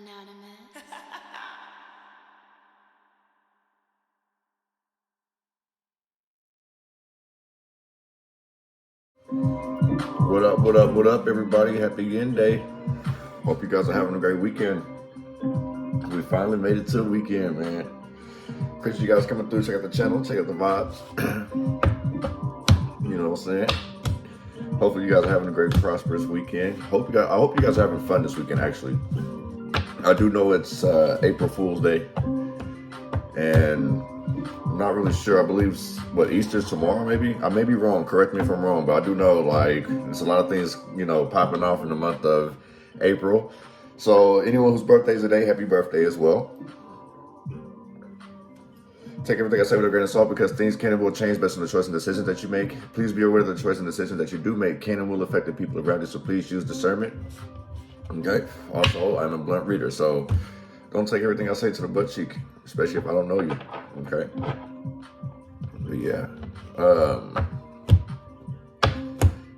Anonymous. What up, what up, what up, everybody? Happy End Day. Hope you guys are having a great weekend. We finally made it to the weekend, man. Appreciate you guys coming through. Check out the channel, check out the vibes. You know what I'm saying? Hopefully you guys are having a great, prosperous weekend. I hope you guys are having fun this weekend, actually. I do know it's April Fool's Day. And I'm not really sure. I believe, Easter's tomorrow, maybe? I may be wrong. Correct me if I'm wrong. But I do know, like, there's a lot of things, popping off in the month of April. So anyone whose birthday is today, happy birthday as well. Take everything I say with a grain of salt because things can and will change based on the choice and decisions that you make. Please be aware that the choice and decisions that you do make can and will affect the people around you. So please use discernment. Okay? Also, I'm a blunt reader. So don't take everything I say to the butt cheek, especially if I don't know you. Okay? But yeah.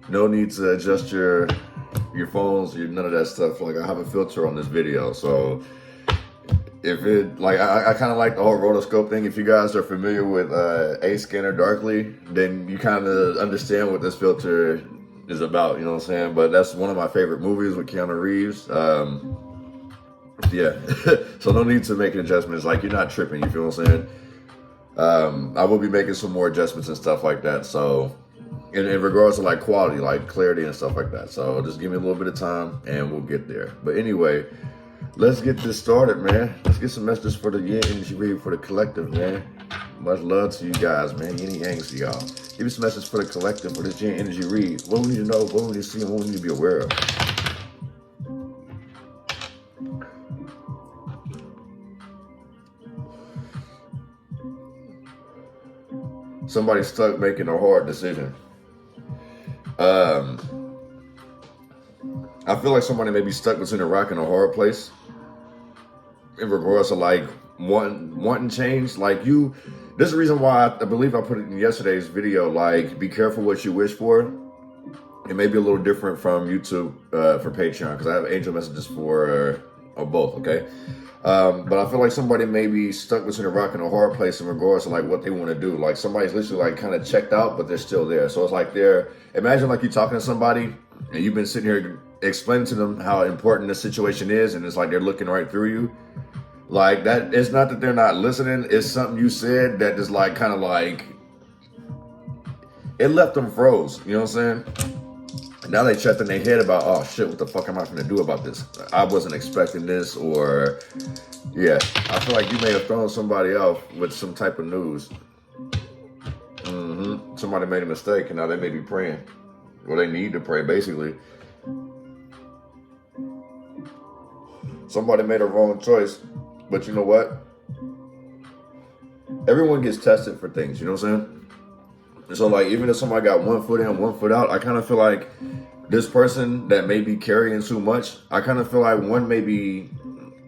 No need to adjust your phones, none of that stuff. Like, I have a filter on this video, so if it, like, I kind of like the whole rotoscope thing. If you guys are familiar with A Scanner Darkly, then you kind of understand what this filter is about, you know what I'm saying? But that's one of my favorite movies with Keanu Reeves. Yeah, so no need to make adjustments. Like, you're not tripping, you feel what I'm saying? I will be making some more adjustments and stuff like that. So in regards to like quality, like clarity and stuff like that. So just give me a little bit of time and we'll get there. But anyway, let's get this started, man. Let's get some messages for the yin energy read for the collective, man. Much love to you guys, man. Yin yangs, y'all. Give me some messages for the collective for this yin energy read. What we need to know, what we need to see, and what we need to be aware of. Somebody stuck making a hard decision. I feel like somebody may be stuck between a rock and a hard place in regards to like wanting change. Like, this is the reason why I believe I put it in yesterday's video, like, be careful what you wish for. It may be a little different from YouTube for Patreon, because I have angel messages for both, okay? But I feel like somebody may be stuck between a rock and a hard place in regards to like what they want to do. Like, somebody's literally like kind of checked out, but they're still there. So it's like imagine like you're talking to somebody and you've been sitting here explaining to them how important the situation is, and it's like they're looking right through you. Like, that, it's not that they're not listening, it's something you said that just like kind of like, it left them froze, you know what I'm saying? Now they checked in their head about, oh shit, what the fuck am I gonna do about this? I wasn't expecting this, or yeah, I feel like you may have thrown somebody off with some type of news. Somebody made a mistake and now they may be praying. Well, they need to pray, basically. Somebody made a wrong choice, but you know what? Everyone gets tested for things, you know what I'm saying? So like, even if somebody got 1 foot in, 1 foot out, I kind of feel like this person that may be carrying too much, I kind of feel like one may be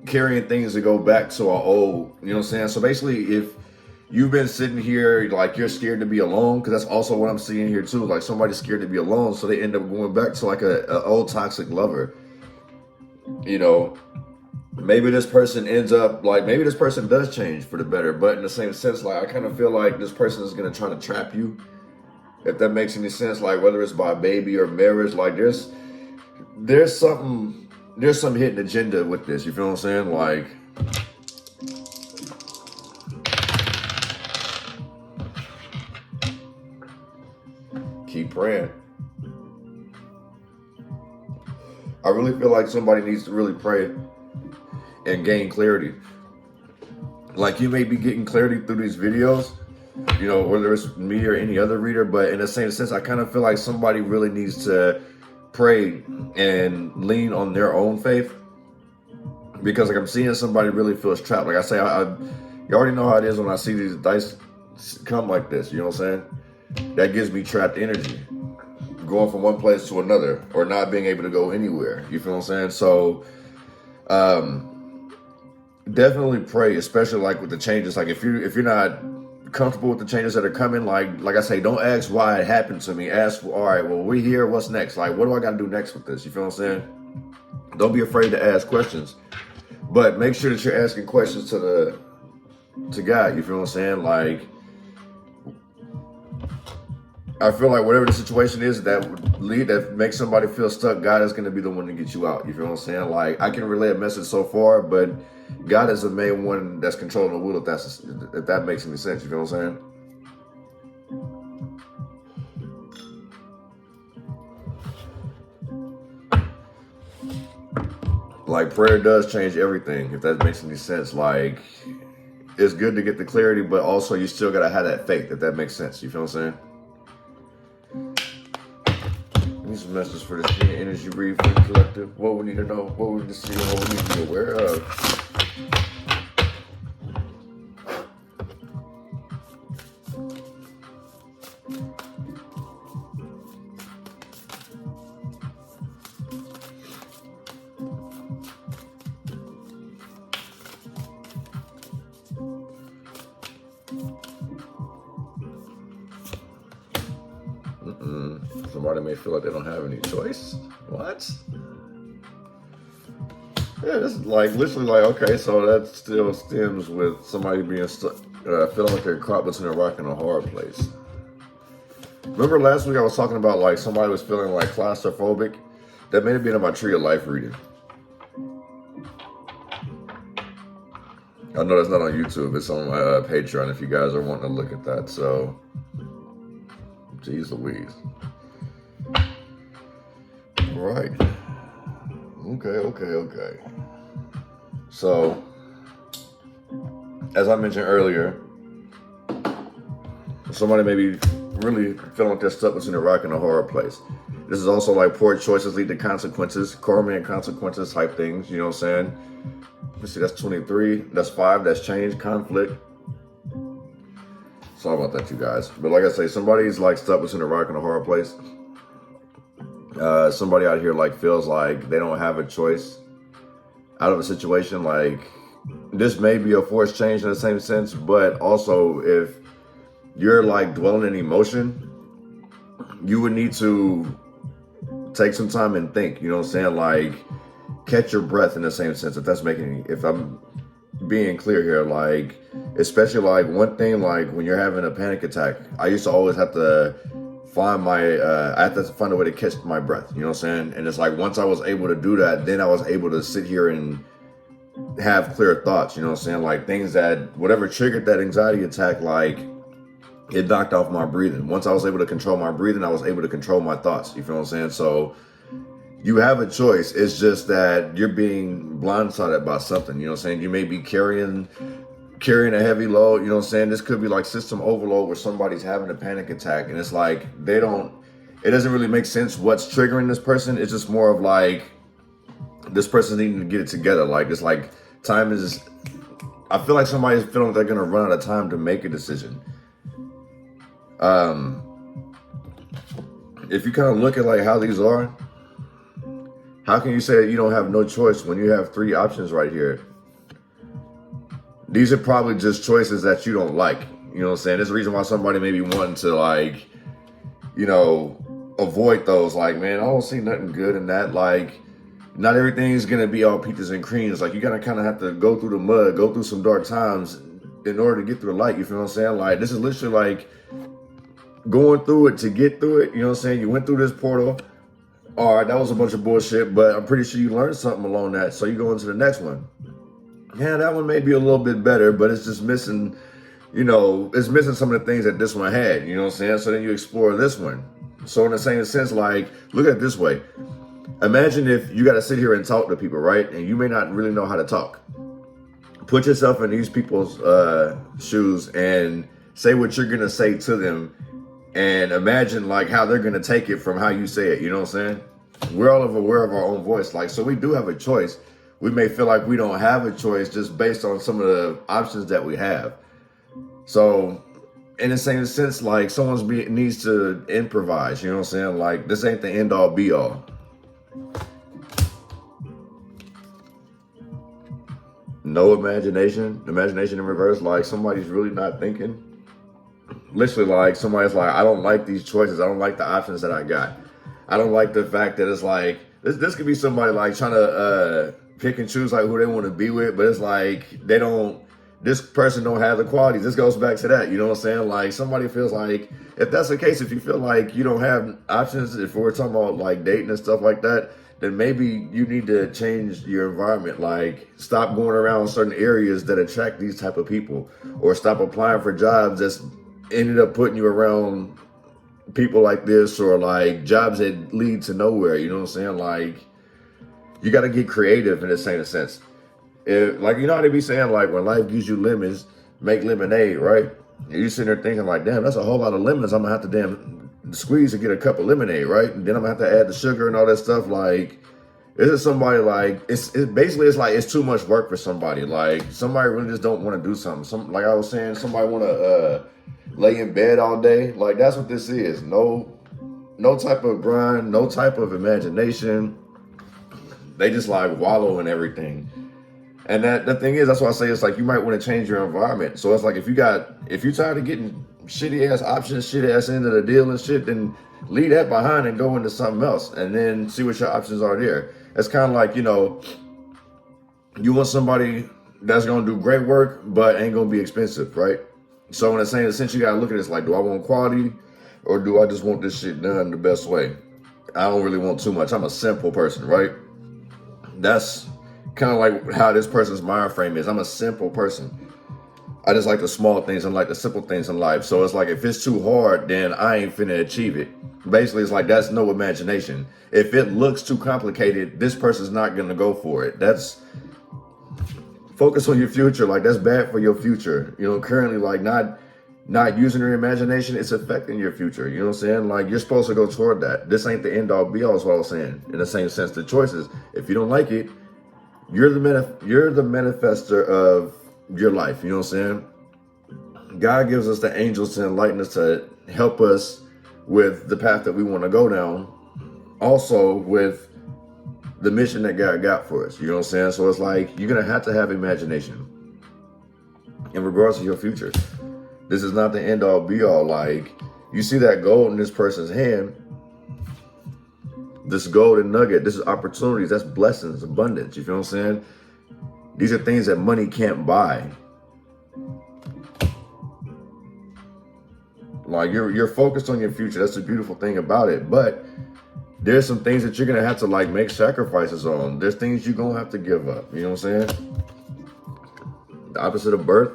carrying things that go back to our old, you know what I'm saying? So basically, if you've been sitting here, like, you're scared to be alone, because that's also what I'm seeing here too. Like, somebody's scared to be alone, so they end up going back to like a old toxic lover. You know, maybe this person ends up, like, maybe this person does change for the better, but in the same sense, like, I kind of feel like this person is going to try to trap you. If that makes any sense, like, whether it's by baby or marriage, like, there's some hidden agenda with this, you feel what I'm saying? Like, keep praying. I really feel like somebody needs to really pray and gain clarity. Like, you may be getting clarity through these videos, you know, whether it's me or any other reader, but in the same sense, I kind of feel like somebody really needs to pray and lean on their own faith, because like, I'm seeing somebody really feels trapped. Like I say, you already know how it is when I see these dice come like this, you know what I'm saying? That gives me trapped energy, going from one place to another, or not being able to go anywhere, you feel what I'm saying? So definitely pray, especially like with the changes. Like, if you're not comfortable with the changes that are coming, like I say, don't ask why it happened to me. Ask, all right, well, we're here, what's next? Like, what do I got to do next with this? You feel what I'm saying? Don't be afraid to ask questions. But make sure that you're asking questions to God. You feel what I'm saying? Like, I feel like whatever the situation is that makes somebody feel stuck, God is going to be the one to get you out. You feel what I'm saying? Like, I can relay a message so far, but God is the main one that's controlling the wheel, if that makes any sense. You feel what I'm saying? Like, prayer does change everything, if that makes any sense. Like, it's good to get the clarity, but also you still got to have that faith, if that makes sense. You feel what I'm saying? Need some messages for this energy read for the collective. What we need to know, what we need to see, what we need to be aware of. Somebody may feel like they don't have any choice. What? Yeah, this is like literally like, okay, so that still stems with somebody being stuck, feeling like they're caught between a rock and a hard place. Remember last week I was talking about like somebody was feeling like claustrophobic? That may have been in my Tree of Life reading. I know that's not on YouTube, it's on my Patreon if you guys are wanting to look at that, so. Jeez Louise. Right. Okay. So, as I mentioned earlier, somebody may be really feeling like they're stuck between a rock and a hard place. This is also like poor choices lead to consequences, karma and consequences type things, you know what I'm saying? Let's see, that's 23, that's 5, that's change, conflict. Sorry about that, you guys. But like I say, somebody's like stuck between a rock and a hard place. Somebody out here like feels like they don't have a choice out of a situation. Like, this may be a forced change in the same sense, but also if you're like dwelling in emotion, you would need to take some time and think, you know what I'm saying? Like, catch your breath in the same sense, if I'm being clear here, like, especially like one thing, like when you're having a panic attack, I used to always have to find I have to find a way to catch my breath, you know what I'm saying? And it's like, once I was able to do that, then I was able to sit here and have clear thoughts, you know what I'm saying? Like things that, whatever triggered that anxiety attack, like it knocked off my breathing. Once I was able to control my breathing, I was able to control my thoughts, you feel what I'm saying? So you have a choice. It's just that you're being blindsided by something, you know what I'm saying? You may be carrying a heavy load, you know what I'm saying? This could be like system overload where somebody's having a panic attack and it's like it doesn't really make sense what's triggering this person. It's just more of like this person's needing to get it together. Like, it's like I feel like somebody's feeling like they're gonna run out of time to make a decision. If you kind of look at like how these are, how can you say that you don't have no choice when you have 3 options right here? These are probably just choices that you don't like. You know what I'm saying? There's a reason why somebody may be wanting to like, you know, avoid those. Like, man, I don't see nothing good in that. Like, not everything's going to be all peaches and creams. Like, you got to kind of have to go through the mud, go through some dark times in order to get through the light. You feel what I'm saying? Like, this is literally like going through it to get through it. You know what I'm saying? You went through this portal. All right, that was a bunch of bullshit, but I'm pretty sure you learned something along that. So you go into the next one. Yeah, that one may be a little bit better, but it's just missing, you know, it's missing some of the things that this one had, you know what I'm saying? So then you explore this one. So in the same sense, like, look at it this way. Imagine if you got to sit here and talk to people, right? And you may not really know how to talk. Put yourself in these people's shoes and say what you're going to say to them. And imagine like how they're going to take it from how you say it. You know what I'm saying? We're all aware of our own voice. Like, so we do have a choice. We may feel like we don't have a choice just based on some of the options that we have. So in the same sense, like needs to improvise. You know what I'm saying? Like, this ain't the end all be all. No imagination. Imagination in reverse. Like, somebody's really not thinking. Literally, like, somebody's like, I don't like these choices. I don't like the options that I got. I don't like the fact that it's like, this could be somebody like trying to pick and choose like who they want to be with, but it's like this person don't have the qualities. This goes back to that, you know what I'm saying? Like somebody feels like, if that's the case, if you feel like you don't have options, if we're talking about like dating and stuff like that, then maybe you need to change your environment. Like stop going around certain areas that attract these type of people, or stop applying for jobs that's ended up putting you around people like this, or like jobs that lead to nowhere, you know what I'm saying? Like you got to get creative in the same sense. Like, you know how they be saying, like, when life gives you lemons, make lemonade, right? And you sitting there thinking like, damn, that's a whole lot of lemons I'm gonna have to damn squeeze to get a cup of lemonade, right? And then I'm gonna have to add the sugar and all that stuff. Like, this is somebody like, it's basically, it's like, it's too much work for somebody. Like, somebody really just don't want to do something. Like I was saying, somebody want to lay in bed all day. Like, that's what this is. No type of grind, no type of imagination. They just like wallow in everything. And the thing is, that's why I say it's like you might want to change your environment. So it's like if you're tired of getting shitty ass options, shitty ass end of the deal and shit, then leave that behind and go into something else, and then see what your options are there. It's kind of like, you know, you want somebody that's gonna do great work but ain't gonna be expensive, right? So in the same sense, you gotta look at this like, do I want quality or do I just want this shit done the best way? I don't really want too much. I'm a simple person, right? That's kind of like how this person's mind frame is. I'm a simple person. I just like the small things and like the simple things in life. So it's like, if it's too hard, then I ain't finna achieve it. Basically, it's like, that's no imagination. If it looks too complicated, this person's not gonna go for it. That's focus on your future. Like, that's bad for your future. You know, currently, like not using your imagination, it's affecting your future. You know what I'm saying? Like, you're supposed to go toward that. This ain't the end all be all is what I was saying. In the same sense, the choices, if you don't like it, you're the manifester of your life. You know what I'm saying? God gives us the angels to enlighten us, to help us with the path that we want to go down. Also with the mission that God got for us. You know what I'm saying? So it's like, you're going to have imagination in regards to your future. This is not the end all be all. Like, you see that gold in this person's hand, this golden nugget, this is opportunities, that's blessings, abundance. You feel what I'm saying? These are things that money can't buy. Like, you're focused on your future. That's the beautiful thing about it. But there's some things that you're gonna have to like make sacrifices on. There's things you're gonna have to give up. You know what I'm saying? The opposite of birth.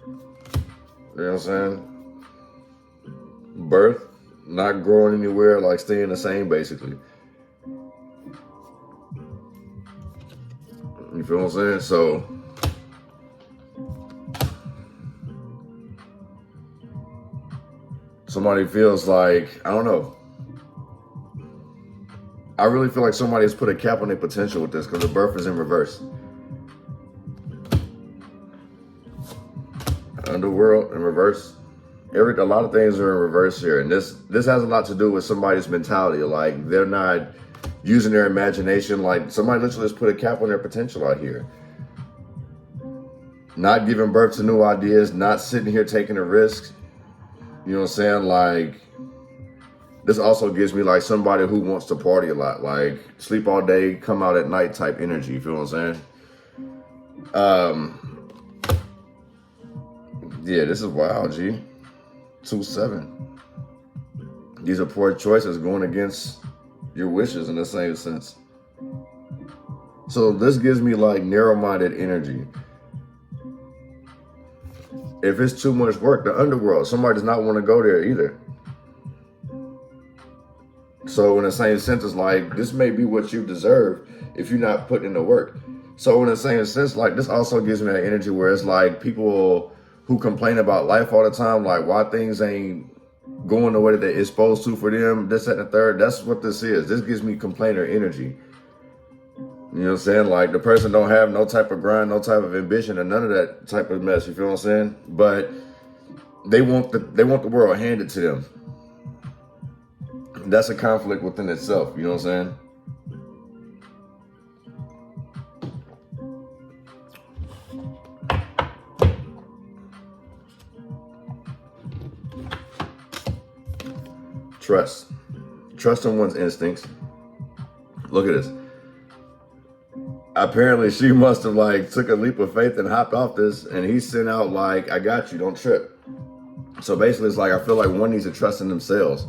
You know what I'm saying? Birth, not growing anywhere, like staying the same, basically. You feel what I'm saying? So, somebody feels like, I don't know. I really feel like somebody has put a cap on their potential with this, because the birth is in reverse. Underworld in reverse. A lot of things are in reverse here, and this has a lot to do with somebody's mentality. Like, they're not using their imagination. Like, somebody literally just put a cap on their potential out here. Not giving birth to new ideas, not sitting here taking a risk. You know what I'm saying? Like, this also gives me like somebody who wants to party a lot, like sleep all day, come out at night type energy. You feel what I'm saying? Yeah, this is wild, G. 2-7. These are poor choices going against your wishes in the same sense. So this gives me like narrow-minded energy. If it's too much work, the underworld, somebody does not want to go there either. So in the same sense, it's like, this may be what you deserve if you're not putting in the work. So in the same sense, like, this also gives me that energy where it's like people who complain about life all the time, like why things ain't going the way that it's supposed to for them, this, that, and the third. That's what this is. This gives me complainer energy. You know what I'm saying? Like, the person don't have no type of grind, no type of ambition, and none of that type of mess. You feel what I'm saying? But they want the world handed to them. That's a conflict within itself. You know what I'm saying? Trust in one's instincts. Look at this. apparently she must have like took a leap of faith and hopped off this, and he sent out like, I got you, don't trip. So basically it's like, I feel like one needs to trust in themselves.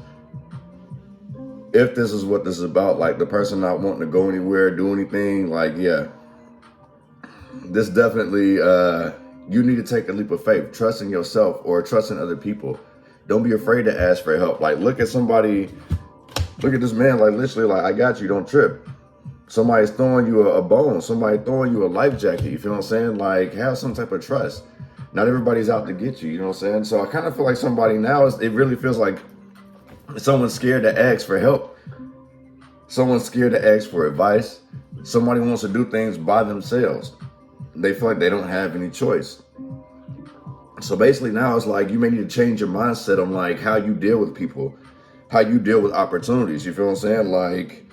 If this is what this is about, like the person not wanting to go anywhere, do anything, like, yeah, this definitely, you need to take a leap of faith, trust in yourself or trust in other people. Don't be afraid to ask for help. Like, look at somebody, look at this man, like literally like, I got you, don't trip. Somebody's throwing you a bone, somebody throwing you a life jacket, you feel what I'm saying? Like, have some type of trust. Not everybody's out to get you, you know what I'm saying? So I kind of feel like somebody now, it really feels like someone's scared to ask for help. Someone's scared to ask for advice. Somebody wants to do things by themselves. They feel like they don't have any choice. So basically now it's like you may need to change your mindset on like how you deal with people, how you deal with opportunities, you feel what I'm saying? Like,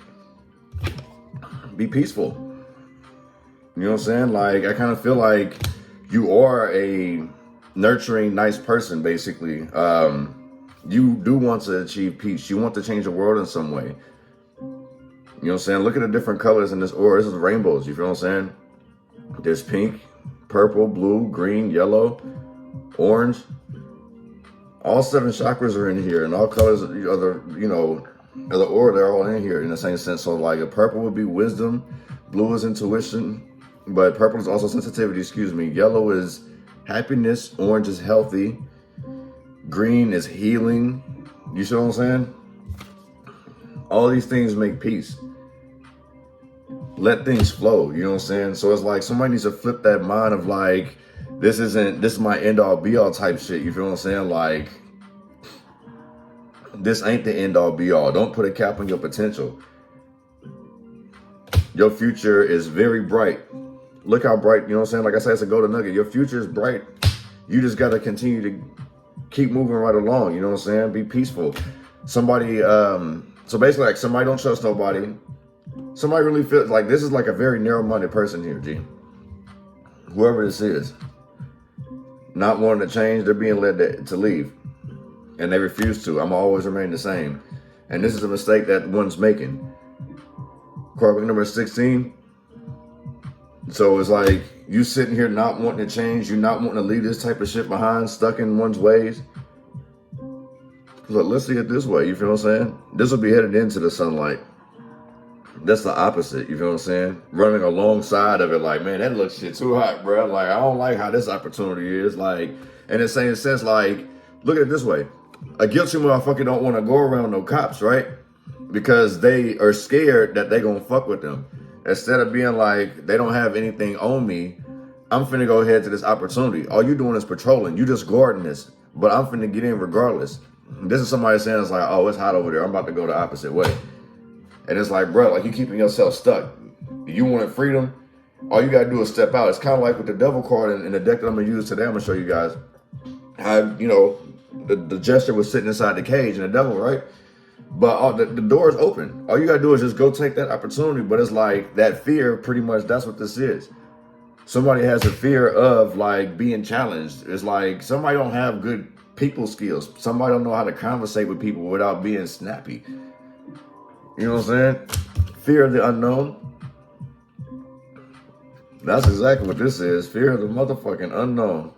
be peaceful. You know what I'm saying? Like, I kind of feel like you are a nurturing, nice person, basically. You do want to achieve peace. You want to change the world in some way. You know what I'm saying? Look at the different colors in this aura. This is rainbows, you feel what I'm saying? There's pink, purple, blue, green, yellow, orange. All 7 chakras are in here, and all colors of the other, you know, of the aura, they're all in here in the same sense. So like a purple would be wisdom, blue is intuition, but purple is also sensitivity, excuse me. Yellow is happiness, orange is healthy, green is healing. You see what I'm saying? All these things make peace. Let things flow, you know what I'm saying? So it's like somebody needs to flip that mind of like, this is my end all be all type shit, you feel what I'm saying? Like, this ain't the end all be all. Don't put a cap on your potential. Your future is very bright. Look how bright, you know what I'm saying? Like I said, it's a golden nugget. Your future is bright. You just got to continue to keep moving right along, you know what I'm saying? Be peaceful. Somebody, so basically like somebody don't trust nobody. Somebody really feels like this is like a very narrow-minded person here, G. Whoever this is. Not wanting to change, they're being led to leave. And they refuse to. I'm always remain the same. And this is a mistake that one's making. Card number 16. So it's like you sitting here not wanting to change, you not wanting to leave this type of shit behind, stuck in one's ways. Look, let's see it this way, you feel what I'm saying? This will be headed into the sunlight. That's the opposite, you feel what I'm saying? Running alongside of it like, man, that looks shit too hot, bro. Like, I don't like how this opportunity is. Like, in the same sense, like, look at it this way. A guilty motherfucker don't want to go around no cops, right? Because they are scared that they gonna fuck with them. Instead of being like, they don't have anything on me, I'm finna go ahead to this opportunity. All you doing is patrolling. You just guarding this. But I'm finna get in regardless. This is somebody saying it's like, oh, it's hot over there. I'm about to go the opposite way. And it's like, bro, like you keeping yourself stuck. You wanted freedom. All you gotta do is step out. It's kind of like with the devil card in the deck that I'm gonna use today. I'm gonna show you guys how, you know, the jester was sitting inside the cage and the devil, right? But the door is open. All you gotta do is just go take that opportunity. But it's like that fear, pretty much, that's what this is. Somebody has a fear of like being challenged. It's like somebody don't have good people skills. Somebody don't know how to conversate with people without being snappy. You know what I'm saying? Fear of the unknown. That's exactly what this is. Fear of the motherfucking unknown.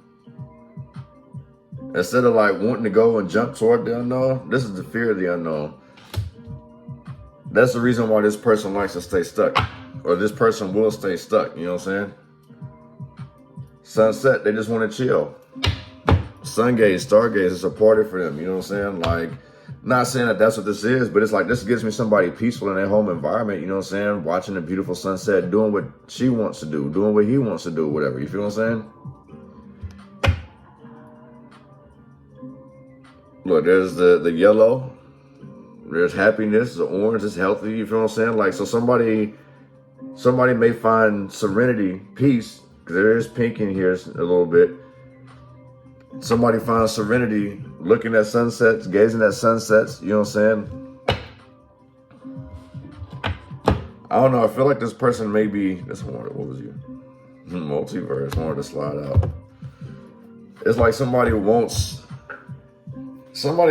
Instead of like wanting to go and jump toward the unknown, this is the fear of the unknown. That's the reason why this person likes to stay stuck. Or this person will stay stuck, you know what I'm saying? Sunset, they just want to chill. Sun gaze, star gaze, it's a party for them, you know what I'm saying? Like, not saying that that's what this is, but it's like this gives me somebody peaceful in their home environment, you know what I'm saying? Watching a beautiful sunset, doing what she wants to do, doing what he wants to do, whatever, you feel what I'm saying? Look, there's the yellow, there's happiness, the orange is healthy, you feel what I'm saying? Like, so somebody may find serenity, peace, because there is pink in here a little bit. Somebody finds serenity looking at sunsets, gazing at sunsets, you know what I'm saying? I don't know, I feel like this person may be, what was you? Multiverse, wanted to slide out. It's like somebody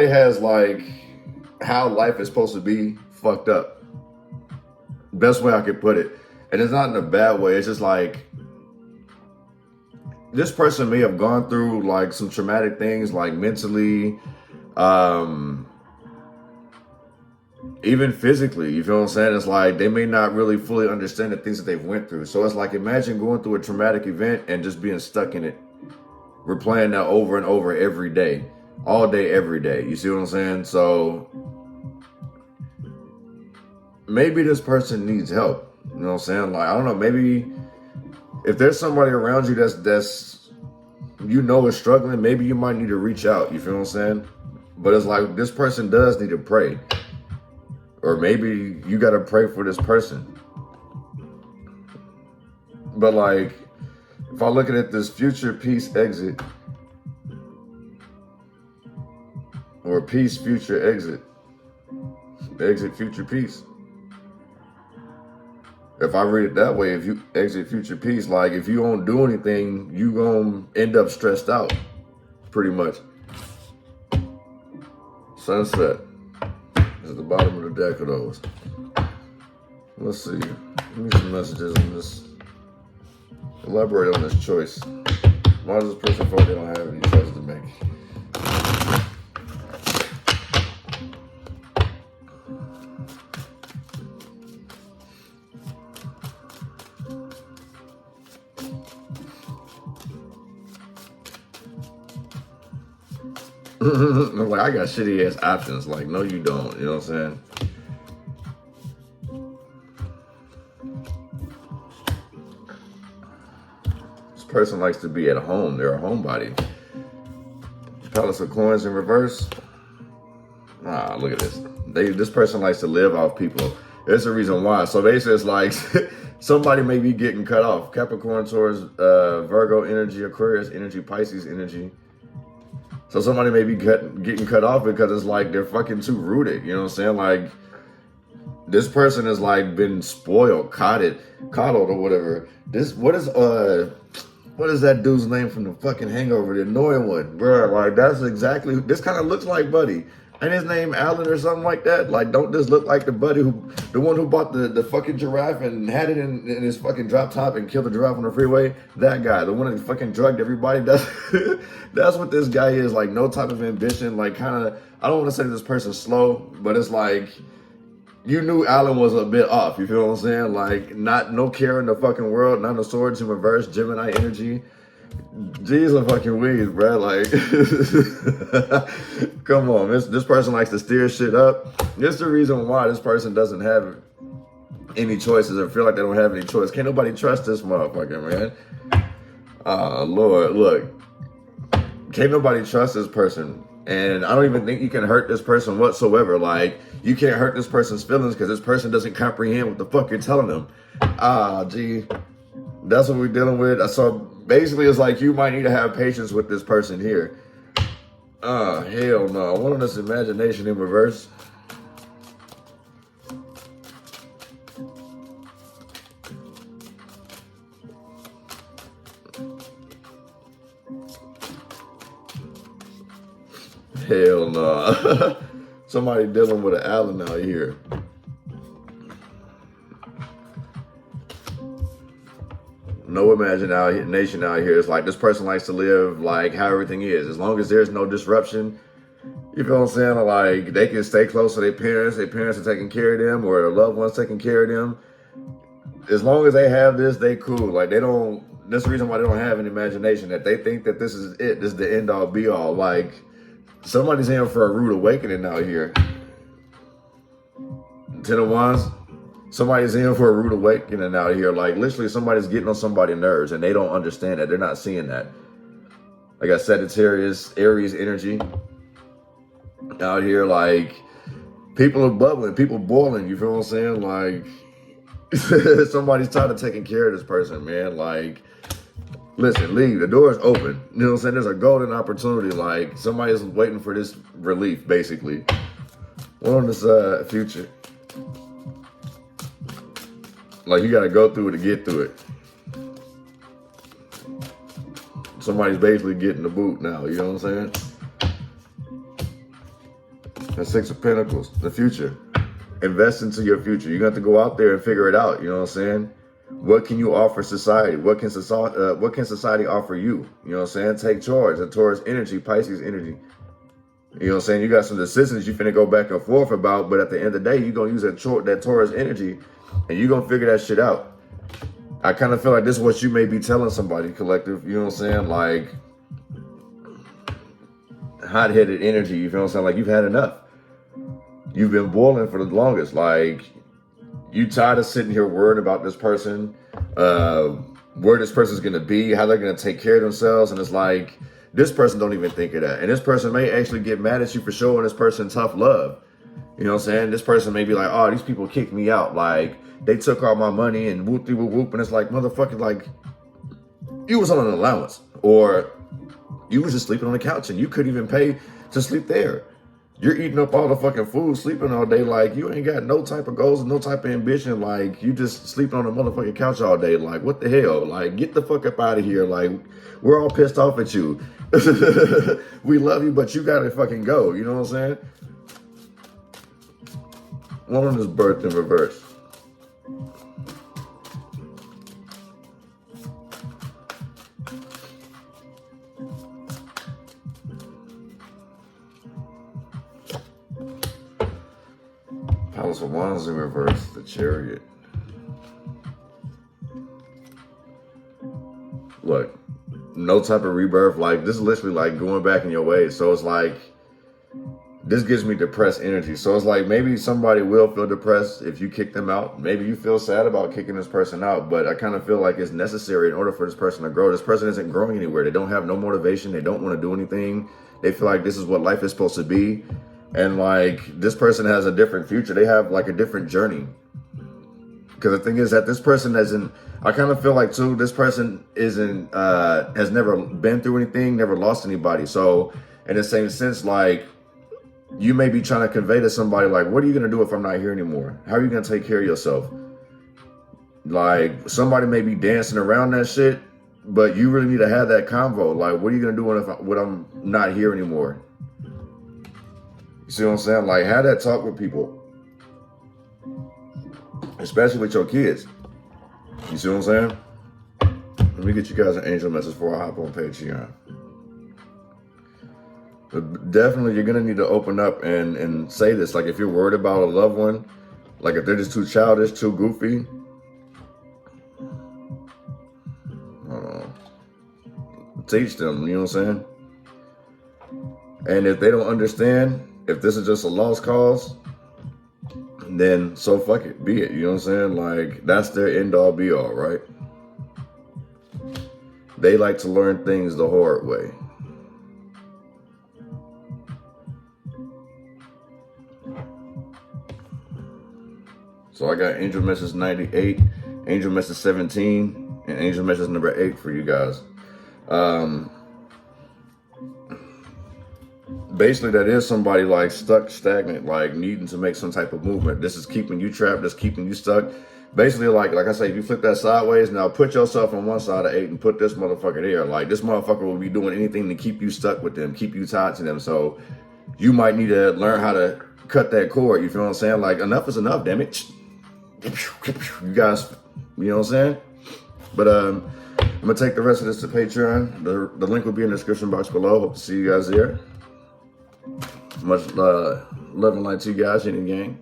has like how life is supposed to be fucked up. Best way I could put it. And it's not in a bad way. It's just like, this person may have gone through like some traumatic things, like mentally, even physically, you feel what I'm saying? It's like they may not really fully understand the things that they've went through. So it's like, imagine going through a traumatic event and just being stuck in it. We're playing that over and over every day, all day, every day. You see what I'm saying? So maybe this person needs help. You know what I'm saying? Like, I don't know, maybe if there's somebody around you that's you know is struggling, maybe you might need to reach out. You feel what I'm saying? But it's like, this person does need to pray. Or maybe you got to pray for this person. But like, if I look at this future peace exit, or peace future exit, exit future peace. If I read it that way, if you exit future peace, like if you don't do anything, you gonna end up stressed out, pretty much. Sunset is the bottom of the deck of those. Let's see. Give me some messages on this. Elaborate on this choice. Why does this person feel like they don't have any choices to make? I'm like, I got shitty ass options. Like, no, you don't. You know what I'm saying? This person likes to be at home. They're a homebody. Palace of Coins in reverse. Ah, look at this. This person likes to live off people. There's a reason why. So basically, it's like somebody may be getting cut off. Capricorn, Taurus, Virgo energy, Aquarius energy, Pisces energy. So somebody may be getting cut off because it's like they're fucking too rooted. You know what I'm saying? Like, this person has like been spoiled, coddled or whatever. What is that dude's name from the fucking Hangover? The annoying one, bro. Like, that's exactly. This kind of looks like Buddy. Ain't his name Alan or something like that? Like, don't this look like the buddy the one who bought the fucking giraffe and had it in his fucking drop top and killed the giraffe on the freeway? That guy, the one that fucking drugged everybody. That's what this guy is. Like, no type of ambition. Like, kind of, I don't want to say this person's slow, but it's like, you knew Alan was a bit off. You feel what I'm saying? Like, no care in the fucking world. None of swords in reverse. Gemini energy. Jeez, a fucking weeds, bro. Like, come on. This person likes to steer shit up. This is the reason why this person doesn't have any choices or feel like they don't have any choice. Can't nobody trust this motherfucker, man. Lord, look. Can't nobody trust this person. And I don't even think you can hurt this person whatsoever. Like, you can't hurt this person's feelings because this person doesn't comprehend what the fuck you're telling them. Gee. That's what we're dealing with. So basically, it's like you might need to have patience with this person here. Hell no. I want this imagination in reverse. Hell no. Somebody dealing with an Allen out here. No imagination out here. It's like this person likes to live like how everything is. As long as there's no disruption, you feel what I'm saying? Like, they can stay close to their parents are taking care of them, or their loved ones taking care of them. As long as they have this, they cool. Like, they don't, that's the reason why they don't have an imagination, that they think that this is it. This is the end all be all. Like, somebody's in for a rude awakening out here. 10 of Wands. Somebody's in for a rude awakening out here. Like, literally, somebody's getting on somebody's nerves, and they don't understand that. They're not seeing that. Like I said, Sagittarius, Aries energy out here. Like, people are bubbling, people boiling. You feel what I'm saying? Like, somebody's tired of taking care of this person, man. Like, listen, leave. The door is open. You know what I'm saying? There's a golden opportunity. Like, somebody's waiting for this relief, basically. We're on this future. Like, you got to go through it to get through it. Somebody's basically getting the boot now. You know what I'm saying? The Six of Pentacles, the future. Invest into your future. You got to go out there and figure it out. You know what I'm saying? What can you offer society? What can society offer you? You know what I'm saying? Take charge. The Taurus energy, Pisces energy. You know what I'm saying? You got some decisions you finna go back and forth about, but at the end of the day, you're going to use that Taurus energy and you're going to figure that shit out. I kind of feel like this is what you may be telling somebody, collective. You know what I'm saying? Like, hot-headed energy. You feel what I'm saying? Like, you've had enough. You've been boiling for the longest. Like, you tired of sitting here worrying about this person, where this person's going to be, how they're going to take care of themselves. And it's like, this person don't even think of that. And this person may actually get mad at you for showing this person tough love. You know what I'm saying? This person may be like, oh, these people kicked me out. Like, they took all my money and whoop, whoop, whoop. And it's like, motherfucker, like, you was on an allowance. Or you was just sleeping on the couch and you couldn't even pay to sleep there. You're eating up all the fucking food, sleeping all day. Like, you ain't got no type of goals, no type of ambition. Like, you just sleeping on the motherfucking couch all day. Like, what the hell? Like, get the fuck up out of here. Like, we're all pissed off at you. We love you, but you gotta fucking go. You know what I'm saying? One of them is birthed in reverse. Palace of Wands in reverse, the Chariot. Look, no type of rebirth. Like, this is literally like going back in your ways. So it's like, this gives me depressed energy. So it's like, maybe somebody will feel depressed if you kick them out. Maybe you feel sad about kicking this person out, but I kind of feel like it's necessary in order for this person to grow. This person isn't growing anywhere. They don't have no motivation. They don't want to do anything. They feel like this is what life is supposed to be. And like, this person has a different future. They have like a different journey. Because the thing is that this person isn't, I kind of feel like too, this person isn't, has never been through anything, never lost anybody. So in the same sense, like, you may be trying to convey to somebody, like, what are you going to do if I'm not here anymore? How are you going to take care of yourself? Like, somebody may be dancing around that shit, but you really need to have that convo. Like, what are you going to do when I'm not here anymore? You see what I'm saying? Like, have that talk with people. Especially with your kids. You see what I'm saying? Let me get you guys an angel message before I hop on Patreon. But definitely, you're going to need to open up and say this. Like, if you're worried about a loved one, like if they're just too childish, too goofy, teach them, you know what I'm saying? And if they don't understand, if this is just a lost cause, then so fuck it, be it, you know what I'm saying? Like, that's their end all be all, right? They like to learn things the hard way. So I got angel message 98, angel message 17, and angel message number 8 for you guys. Basically, that is somebody like stuck, stagnant, like needing to make some type of movement. This is keeping you trapped. This is keeping you stuck. Basically, like I say, if you flip that sideways, now put yourself on one side of 8 and put this motherfucker there. Like, this motherfucker will be doing anything to keep you stuck with them, keep you tied to them. So you might need to learn how to cut that cord. You feel what I'm saying? Like, enough is enough, damn it. You guys, you know what I'm saying? But I'm gonna take the rest of this to Patreon. The link will be in the description box below. Hope to see you guys there. Much love and light to you guys in the gang.